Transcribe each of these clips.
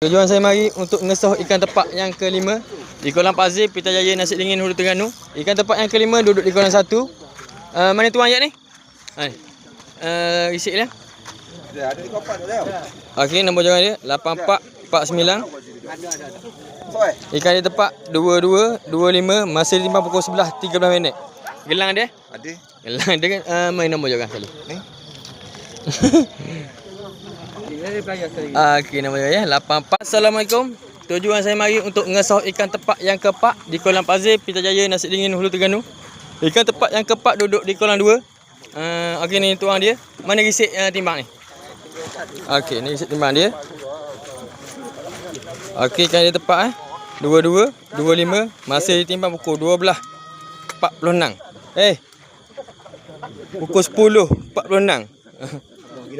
Tujuan saya mari untuk ngesoh ikan tepak yang kelima di kolam Pak Zee, Putrajaya, Nasi Dingin, Hulu Terengganu. Ikan tepak yang kelima duduk di kolam 1. Mana tuan ayat ni? Risik dia. Ada di kopak tu dah. Okey, nombor jangan dia 8449. Ikan dia tepak 22 25, masa dia timbang pukul 11.13 minit. Gelang dia? Ada. Gelang dia kan main nombor jangan sekali. Ni. Okey, nombor jangan ya 84. Assalamualaikum. Tujuan saya mari untuk ngesoh ikan tepak yang keempat di kolam Pak Zee, Putrajaya, Nasi Dingin, Hulu Terengganu. Ikan tepak yang keempat duduk di kolam 2. Okey, ni tuang dia. Mana risik timbang ni? Okey, ni risik timbang dia. Okey, ikan dia tepak 22 25, masa ditimbang pukul 12.46. Pukul 10.46.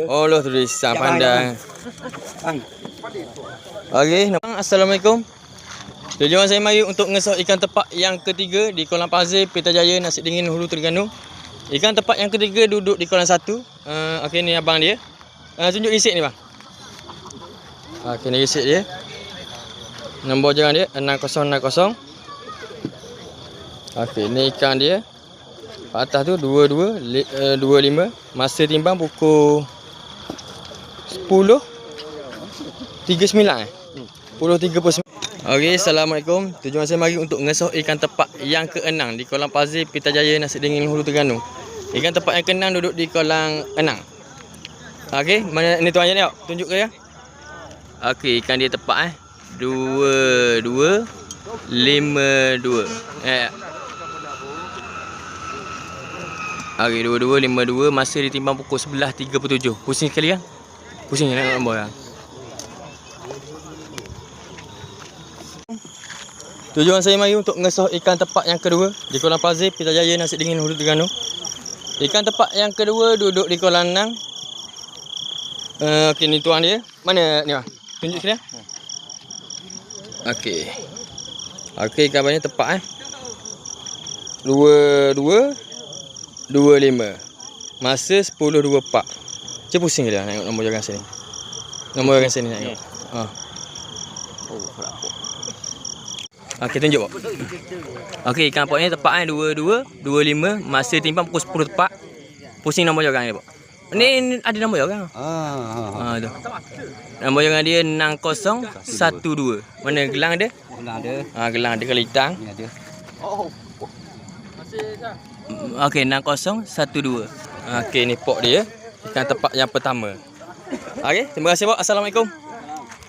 Allah tu risau pandang. Okey, assalamualaikum. Tujuan saya mari untuk ngesoh ikan tepak yang ketiga di kolam Pak Zee, Putrajaya, Nasi Dingin, Hulu Terengganu. Ikan tepak yang ketiga duduk di kolam 1. Okey, ni abang dia. Tunjuk risik ni bang. Okey, ni risik dia. Nombor jangan dia 6060. Okey, ni ikan dia. Atas tu 22 25, masa timbang pukul 10.39. 10.39. Okey, assalamualaikum. Tujuan saya mari untuk ngesoh ikan tepak yang ke-6 di kolam Pak Zee, Putrajaya, Nasi Dingin, Hulu Terengganu. Ikan tepak yang ke-6 duduk di kolam 6. Okey, mana ni tuan ayat ni? Tunjuk ke ya? Okey, ikan dia tepak 22 52. Okey, 22 52, masa ditimbang pukul 11.37. Pusing sekali kan? Pusing nak nombor kan? Tujuan saya mari untuk ngesoh ikan tepak yang kedua di kolam Pak Zee, Putrajaya, Nasi Dingin, Hulu Terengganu. Ikan tepak yang kedua duduk di kolam 6. Okey, ni tuang dia. Mana ni bang? Tunjuk sini. Okey. Okey, ikan banyak tepak 22 25. Masa 10.24. Cik pusing ke dia nak tengok nombor jangan sini. Nombor jangan sini nak tengok. Okey, tunjuk pak. Okey, ikan pot ni tepak 22 25, masa timbang pukul 10 tepat. Pusing nombor jangan dia pak. Ni ada nombor jangan. Tu. Nombor jangan dia 6012. Mana gelang dia? Gelang ada. Gelang dia kalau hitam. Ni ada. Okey, 6012. Okey, ni pok dia. Ikan tepak yang pertama. Okey, terima kasih pak. Assalamualaikum.